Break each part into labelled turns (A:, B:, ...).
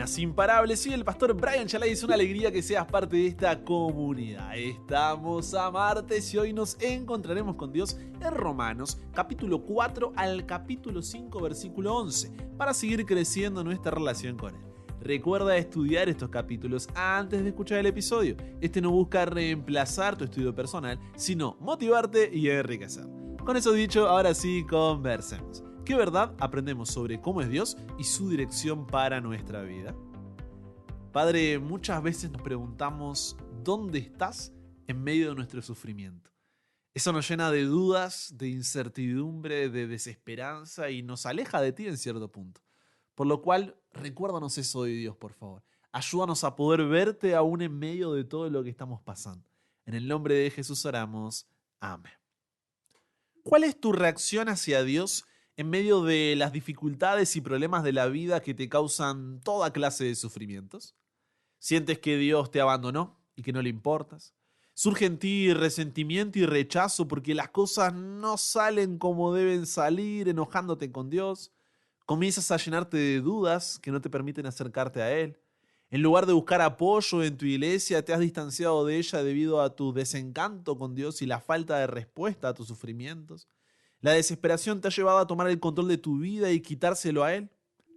A: Buenas, imparables. Soy el pastor Brian Chalai. Es una alegría que seas parte de esta comunidad. Estamos a martes y hoy nos encontraremos con Dios en Romanos, capítulo 4 al capítulo 5, versículo 11, para seguir creciendo nuestra relación con Él. Recuerda estudiar estos capítulos antes de escuchar el episodio. Este no busca reemplazar tu estudio personal, sino motivarte y enriquecer. Con eso dicho, ahora sí, conversemos. ¿Qué verdad aprendemos sobre cómo es Dios y su dirección para nuestra vida? Padre, muchas veces nos preguntamos ¿dónde estás en medio de nuestro sufrimiento? Eso nos llena de dudas, de incertidumbre, de desesperanza y nos aleja de ti en cierto punto. Por lo cual, recuérdanos eso hoy, Dios, por favor. Ayúdanos a poder verte aún en medio de todo lo que estamos pasando. En el nombre de Jesús oramos. Amén. ¿Cuál es tu reacción hacia Dios en medio de las dificultades y problemas de la vida que te causan toda clase de sufrimientos? ¿Sientes que Dios te abandonó y que no le importas? ¿Surge en ti resentimiento y rechazo porque las cosas no salen como deben salir, enojándote con Dios? ¿Comienzas a llenarte de dudas que no te permiten acercarte a Él? En lugar de buscar apoyo en tu iglesia, te has distanciado de ella debido a tu desencanto con Dios y la falta de respuesta a tus sufrimientos. La desesperación te ha llevado a tomar el control de tu vida y quitárselo a Él.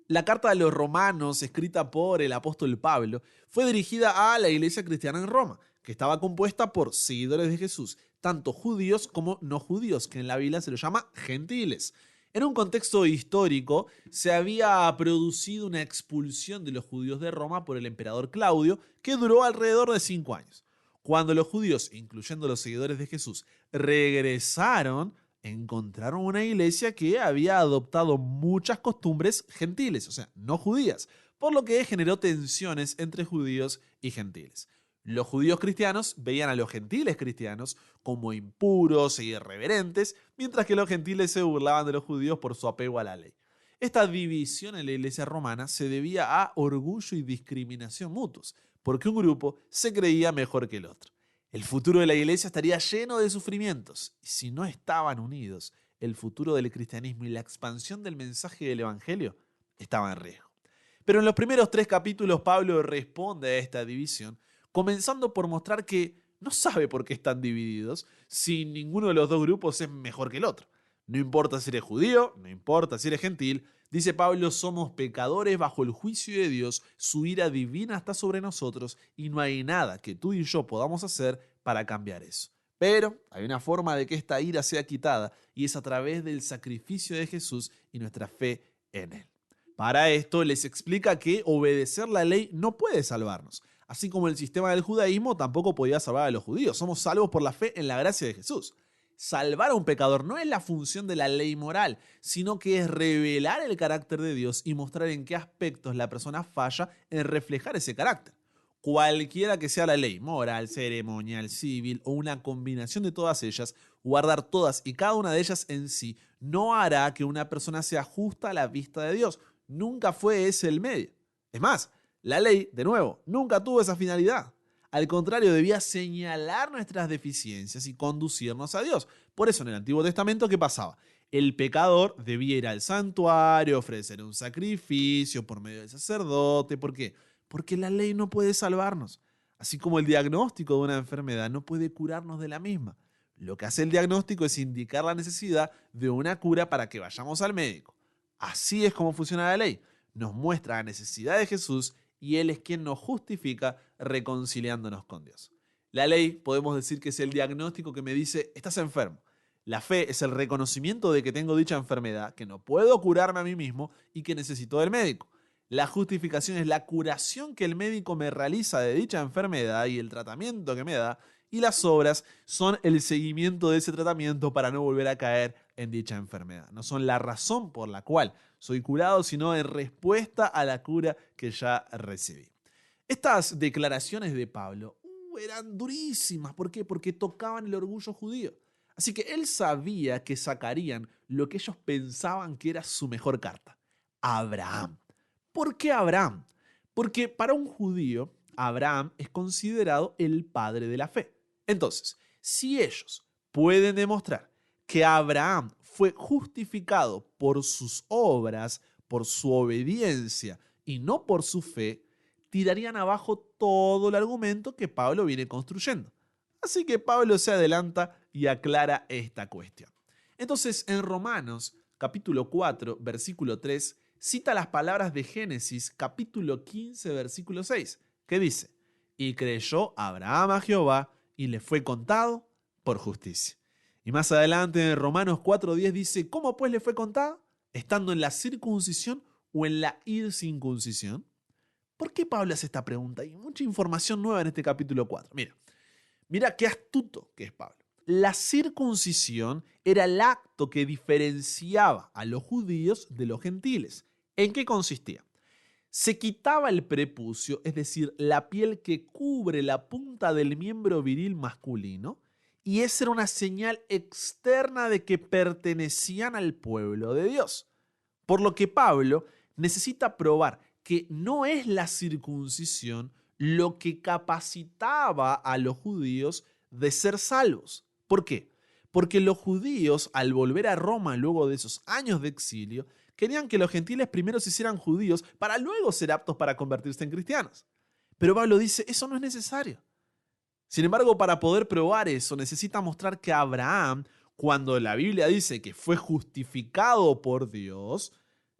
A: La carta de los Romanos, escrita por el apóstol Pablo, fue dirigida a la iglesia cristiana en Roma, que estaba compuesta por seguidores de Jesús, tanto judíos como no judíos, que en la Biblia se los llama gentiles. En un contexto histórico, se había producido una expulsión de los judíos de Roma por el emperador Claudio, que duró alrededor de 5 años. Cuando los judíos, incluyendo los seguidores de Jesús, regresaron, encontraron una iglesia que había adoptado muchas costumbres gentiles, o sea, no judías, por lo que generó tensiones entre judíos y gentiles. Los judíos cristianos veían a los gentiles cristianos como impuros e irreverentes, mientras que los gentiles se burlaban de los judíos por su apego a la ley. Esta división en la iglesia romana se debía a orgullo y discriminación mutuos, porque un grupo se creía mejor que el otro. El futuro de la iglesia estaría lleno de sufrimientos, y si no estaban unidos, el futuro del cristianismo y la expansión del mensaje del evangelio estaba en riesgo. Pero en los primeros 3 capítulos Pablo responde a esta división, comenzando por mostrar que no sabe por qué están divididos si ninguno de los dos grupos es mejor que el otro. No importa si eres judío, no importa si eres gentil, dice Pablo, somos pecadores bajo el juicio de Dios, su ira divina está sobre nosotros y no hay nada que tú y yo podamos hacer para cambiar eso. Pero hay una forma de que esta ira sea quitada y es a través del sacrificio de Jesús y nuestra fe en Él. Para esto les explica que obedecer la ley no puede salvarnos. Así como el sistema del judaísmo tampoco podía salvar a los judíos. Somos salvos por la fe en la gracia de Jesús. Salvar a un pecador no es la función de la ley moral, sino que es revelar el carácter de Dios y mostrar en qué aspectos la persona falla en reflejar ese carácter. Cualquiera que sea la ley, moral, ceremonial, civil o una combinación de todas ellas, guardar todas y cada una de ellas en sí no hará que una persona sea justa a la vista de Dios. Nunca fue ese el medio. Es más, la ley, de nuevo, nunca tuvo esa finalidad. Al contrario, debía señalar nuestras deficiencias y conducirnos a Dios. Por eso en el Antiguo Testamento, ¿qué pasaba? El pecador debía ir al santuario, ofrecer un sacrificio por medio del sacerdote. ¿Por qué? Porque la ley no puede salvarnos. Así como el diagnóstico de una enfermedad no puede curarnos de la misma. Lo que hace el diagnóstico es indicar la necesidad de una cura para que vayamos al médico. Así es como funciona la ley. Nos muestra la necesidad de Jesús y Él es quien nos justifica reconciliándonos con Dios. La ley, podemos decir que es el diagnóstico que me dice, estás enfermo. La fe es el reconocimiento de que tengo dicha enfermedad, que no puedo curarme a mí mismo y que necesito del médico. La justificación es la curación que el médico me realiza de dicha enfermedad y el tratamiento que me da, y las obras son el seguimiento de ese tratamiento para no volver a caer en dicha enfermedad. No son la razón por la cual soy curado, sino en respuesta a la cura que ya recibí. Estas declaraciones de Pablo eran durísimas. ¿Por qué? Porque tocaban el orgullo judío. Así que él sabía que sacarían lo que ellos pensaban que era su mejor carta: Abraham. ¿Por qué Abraham? Porque para un judío, Abraham es considerado el padre de la fe. Entonces, si ellos pueden demostrar que Abraham fue justificado por sus obras, por su obediencia y no por su fe, tirarían abajo todo el argumento que Pablo viene construyendo. Así que Pablo se adelanta y aclara esta cuestión. Entonces, en Romanos, capítulo 4, versículo 3, cita las palabras de Génesis, capítulo 15, versículo 6, que dice: y creyó Abraham a Jehová y le fue contado por justicia. Y más adelante en Romanos 4:10 dice: ¿cómo pues le fue contado? ¿Estando en la circuncisión o en la incircuncisión? ¿Por qué Pablo hace esta pregunta? Hay mucha información nueva en este capítulo 4. Mira qué astuto que es Pablo. La circuncisión era el acto que diferenciaba a los judíos de los gentiles. ¿En qué consistía? Se quitaba el prepucio, es decir, la piel que cubre la punta del miembro viril masculino, y esa era una señal externa de que pertenecían al pueblo de Dios. Por lo que Pablo necesita probar que no es la circuncisión lo que capacitaba a los judíos de ser salvos. ¿Por qué? Porque los judíos, al volver a Roma luego de esos años de exilio, querían que los gentiles primero se hicieran judíos para luego ser aptos para convertirse en cristianos. Pero Pablo dice, eso no es necesario. Sin embargo, para poder probar eso, necesita mostrar que Abraham, cuando la Biblia dice que fue justificado por Dios,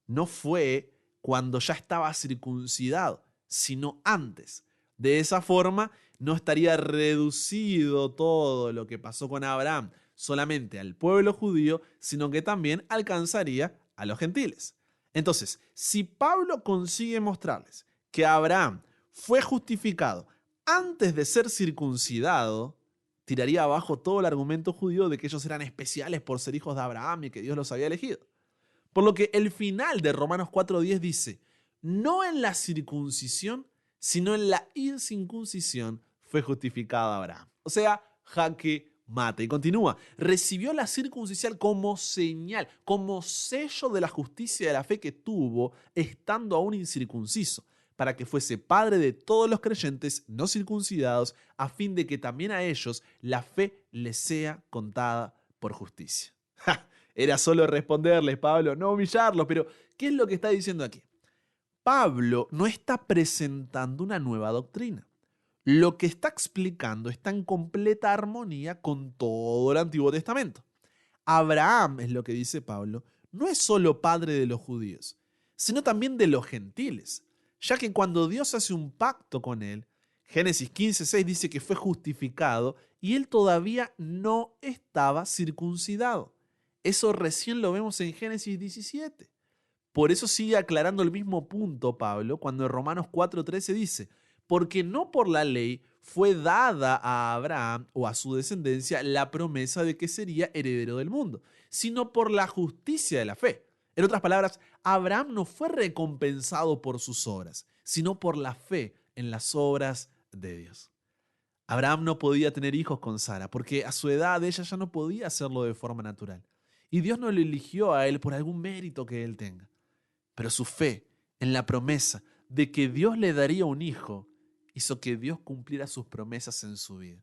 A: no fue cuando ya estaba circuncidado, sino antes. De esa forma, no estaría reducido todo lo que pasó con Abraham solamente al pueblo judío, sino que también alcanzaría a los gentiles. Entonces, si Pablo consigue mostrarles que Abraham fue justificado antes de ser circuncidado, tiraría abajo todo el argumento judío de que ellos eran especiales por ser hijos de Abraham y que Dios los había elegido. Por lo que el final de Romanos 4:10 dice: no en la circuncisión, sino en la incircuncisión fue justificado Abraham. O sea, jaque mate. Y continúa: recibió la circuncisión como señal, como sello de la justicia de la fe que tuvo estando aún incircunciso, para que fuese padre de todos los creyentes no circuncidados, a fin de que también a ellos la fe les sea contada por justicia. Era solo responderles, Pablo, no humillarlos, pero ¿qué es lo que está diciendo aquí? Pablo no está presentando una nueva doctrina. Lo que está explicando está en completa armonía con todo el Antiguo Testamento. Abraham, es lo que dice Pablo, no es solo padre de los judíos, sino también de los gentiles, ya que cuando Dios hace un pacto con él, Génesis 15:6 dice que fue justificado y él todavía no estaba circuncidado. Eso recién lo vemos en Génesis 17. Por eso sigue aclarando el mismo punto Pablo cuando en Romanos 4:13 dice: porque no por la ley fue dada a Abraham o a su descendencia la promesa de que sería heredero del mundo, sino por la justicia de la fe. En otras palabras, Abraham no fue recompensado por sus obras, sino por la fe en las obras de Dios. Abraham no podía tener hijos con Sara porque a su edad ella ya no podía hacerlo de forma natural. Y Dios no le eligió a él por algún mérito que él tenga. Pero su fe en la promesa de que Dios le daría un hijo hizo que Dios cumpliera sus promesas en su vida.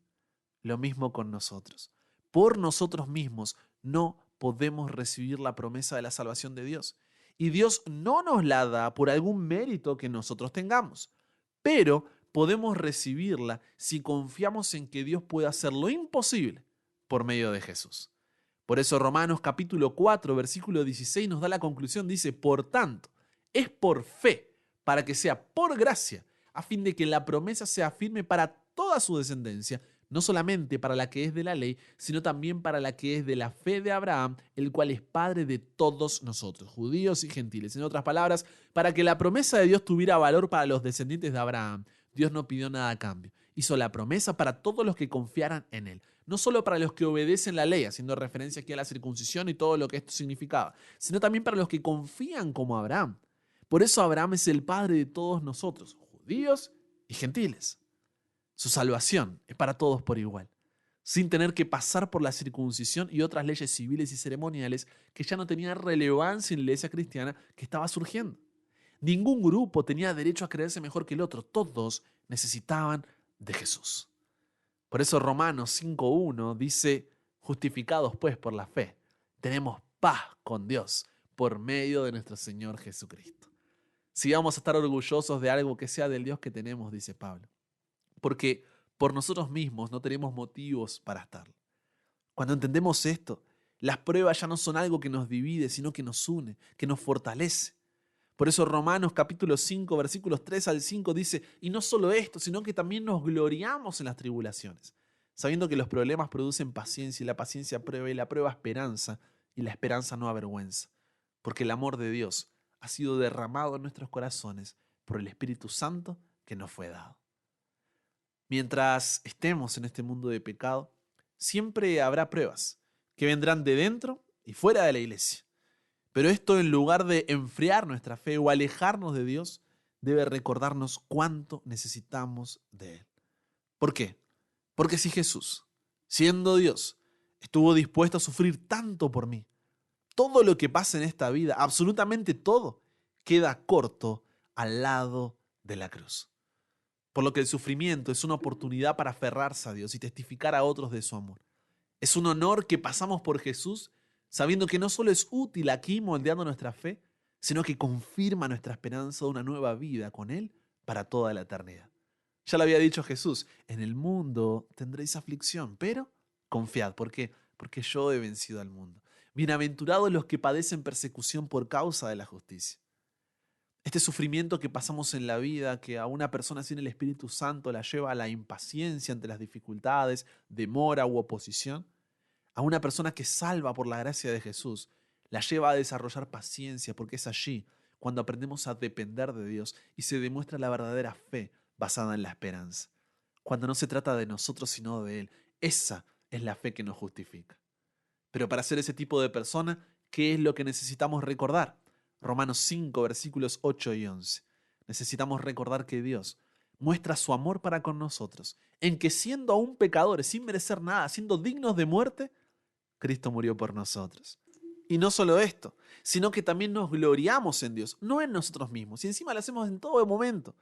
A: Lo mismo con nosotros. Por nosotros mismos no podemos recibir la promesa de la salvación de Dios. Y Dios no nos la da por algún mérito que nosotros tengamos. Pero podemos recibirla si confiamos en que Dios puede hacer lo imposible por medio de Jesús. Por eso Romanos capítulo 4, versículo 16 nos da la conclusión, dice: por tanto, es por fe, para que sea por gracia, a fin de que la promesa sea firme para toda su descendencia, no solamente para la que es de la ley, sino también para la que es de la fe de Abraham, el cual es padre de todos nosotros, judíos y gentiles. En otras palabras, para que la promesa de Dios tuviera valor para los descendientes de Abraham, Dios no pidió nada a cambio. Hizo la promesa para todos los que confiaran en él. No solo para los que obedecen la ley, haciendo referencia aquí a la circuncisión y todo lo que esto significaba, sino también para los que confían como Abraham. Por eso Abraham es el padre de todos nosotros, judíos y gentiles. Su salvación es para todos por igual, sin tener que pasar por la circuncisión y otras leyes civiles y ceremoniales que ya no tenían relevancia en la iglesia cristiana que estaba surgiendo. Ningún grupo tenía derecho a creerse mejor que el otro. Todos necesitaban de Jesús. Por eso Romanos 5:1 dice: justificados pues por la fe, tenemos paz con Dios por medio de nuestro Señor Jesucristo. si vamos a estar orgullosos de algo que sea del Dios que tenemos, dice Pablo. Porque por nosotros mismos no tenemos motivos para estarlo. Cuando entendemos esto, las pruebas ya no son algo que nos divide, sino que nos une, que nos fortalece. Por eso Romanos capítulo 5, versículos 3 al 5 dice, y no solo esto, sino que también nos gloriamos en las tribulaciones, sabiendo que los problemas producen paciencia y la paciencia prueba y la prueba esperanza y la esperanza no avergüenza, porque el amor de Dios ha sido derramado en nuestros corazones por el Espíritu Santo que nos fue dado. Mientras estemos en este mundo de pecado, siempre habrá pruebas que vendrán de dentro y fuera de la iglesia. Pero esto, en lugar de enfriar nuestra fe o alejarnos de Dios, debe recordarnos cuánto necesitamos de Él. ¿Por qué? Porque si Jesús, siendo Dios, estuvo dispuesto a sufrir tanto por mí, todo lo que pasa en esta vida, absolutamente todo, queda corto al lado de la cruz. Por lo que el sufrimiento es una oportunidad para aferrarse a Dios y testificar a otros de su amor. Es un honor que pasamos por Jesús sabiendo que no solo es útil aquí moldeando nuestra fe, sino que confirma nuestra esperanza de una nueva vida con Él para toda la eternidad. Ya lo había dicho Jesús, en el mundo tendréis aflicción, pero confiad. ¿Por qué? Porque yo he vencido al mundo. Bienaventurados los que padecen persecución por causa de la justicia. Este sufrimiento que pasamos en la vida, que a una persona sin el Espíritu Santo la lleva a la impaciencia ante las dificultades, demora u oposición, a una persona que salva por la gracia de Jesús, la lleva a desarrollar paciencia, porque es allí cuando aprendemos a depender de Dios y se demuestra la verdadera fe basada en la esperanza. Cuando no se trata de nosotros sino de Él. Esa es la fe que nos justifica. Pero para ser ese tipo de persona, ¿qué es lo que necesitamos recordar? Romanos 5, versículos 8 y 11. Necesitamos recordar que Dios muestra su amor para con nosotros, en que siendo aún pecadores, sin merecer nada, siendo dignos de muerte, Cristo murió por nosotros. Y no solo esto, sino que también nos gloriamos en Dios, no en nosotros mismos, y encima lo hacemos en todo momento,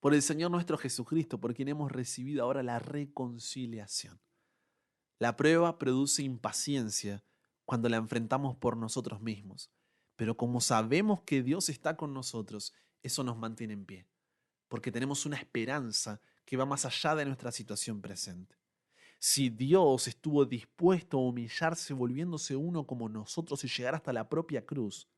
A: por el Señor nuestro Jesucristo, por quien hemos recibido ahora la reconciliación. La prueba produce impaciencia cuando la enfrentamos por nosotros mismos, pero como sabemos que Dios está con nosotros, eso nos mantiene en pie, porque tenemos una esperanza que va más allá de nuestra situación presente. Si Dios estuvo dispuesto a humillarse volviéndose uno como nosotros y llegar hasta la propia cruz,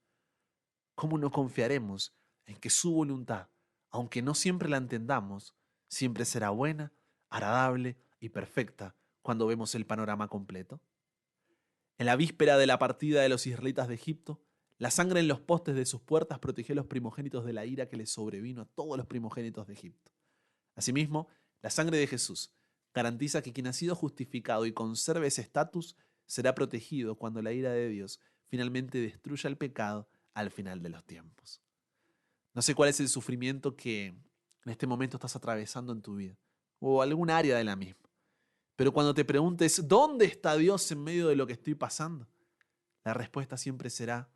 A: ¿cómo no confiaremos en que su voluntad, aunque no siempre la entendamos, siempre será buena, agradable y perfecta cuando vemos el panorama completo? En la víspera de la partida de los israelitas de Egipto, la sangre en los postes de sus puertas protegió a los primogénitos de la ira que les sobrevino a todos los primogénitos de Egipto. Asimismo, la sangre de Jesús garantiza que quien ha sido justificado y conserve ese estatus será protegido cuando la ira de Dios finalmente destruya el pecado al final de los tiempos. No sé cuál es el sufrimiento que en este momento estás atravesando en tu vida o algún área de la misma. Pero cuando te preguntes, ¿dónde está Dios en medio de lo que estoy pasando? La respuesta siempre será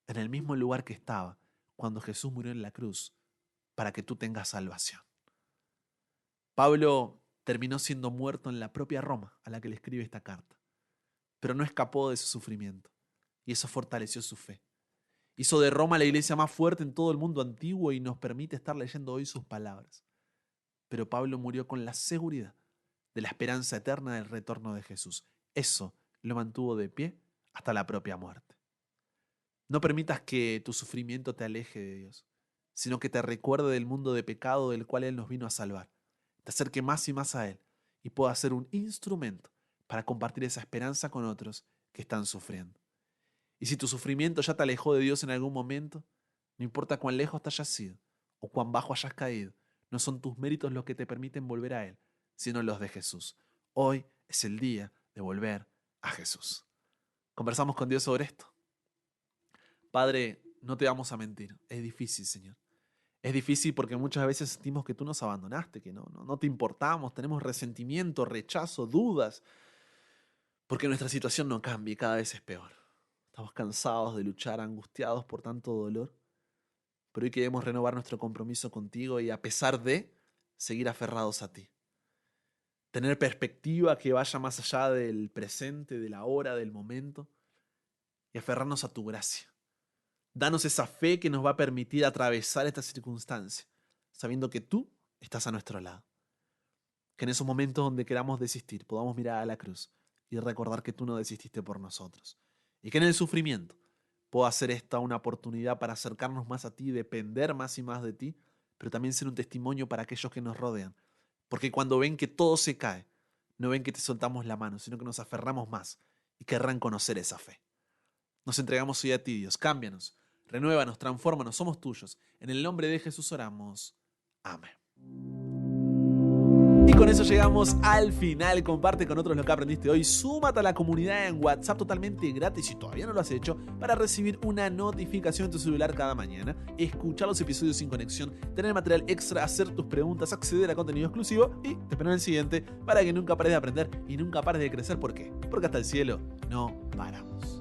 A: en el mismo lugar que estaba cuando Jesús murió en la cruz para que tú tengas salvación. Pablo terminó siendo muerto en la propia Roma a la que le escribe esta carta, pero no escapó de su sufrimiento y eso fortaleció su fe. Hizo de Roma la iglesia más fuerte en todo el mundo antiguo y nos permite estar leyendo hoy sus palabras. Pero Pablo murió con la seguridad de la esperanza eterna del retorno de Jesús. Eso lo mantuvo de pie hasta la propia muerte. No permitas que tu sufrimiento te aleje de Dios, sino que te recuerde del mundo de pecado del cual Él nos vino a salvar. Te acerque más y más a Él y pueda ser un instrumento para compartir esa esperanza con otros que están sufriendo. Y si tu sufrimiento ya te alejó de Dios en algún momento, no importa cuán lejos te hayas ido o cuán bajo hayas caído, no son tus méritos los que te permiten volver a Él, sino los de Jesús. Hoy es el día de volver a Jesús. Conversamos con Dios sobre esto. Padre, no te vamos a mentir, es difícil, Señor. Es difícil porque muchas veces sentimos que tú nos abandonaste, que no te importamos, tenemos resentimiento, rechazo, dudas, porque nuestra situación no cambia y cada vez es peor. Estamos cansados de luchar, angustiados por tanto dolor, pero hoy queremos renovar nuestro compromiso contigo y a pesar de seguir aferrados a ti. Tener perspectiva que vaya más allá del presente, de la hora, del momento y aferrarnos a tu gracia. Danos esa fe que nos va a permitir atravesar esta circunstancia, sabiendo que tú estás a nuestro lado. Que en esos momentos donde queramos desistir, podamos mirar a la cruz y recordar que tú no desististe por nosotros. Y que en el sufrimiento pueda ser esta una oportunidad para acercarnos más a ti, depender más y más de ti, pero también ser un testimonio para aquellos que nos rodean. Porque cuando ven que todo se cae, no ven que te soltamos la mano, sino que nos aferramos más y querrán conocer esa fe. Nos entregamos hoy a ti, Dios. Cámbianos, renuévanos, transfórmanos, somos tuyos. En el nombre de Jesús oramos. Amén. Y con eso llegamos al final. Comparte con otros lo que aprendiste hoy. Súmate a la comunidad en WhatsApp totalmente gratis si todavía no lo has hecho, para recibir una notificación en tu celular cada mañana, escuchar los episodios sin conexión, tener material extra, hacer tus preguntas, acceder a contenido exclusivo y te espero en el siguiente para que nunca pares de aprender y nunca pares de crecer. ¿Por qué? Porque hasta el cielo no paramos.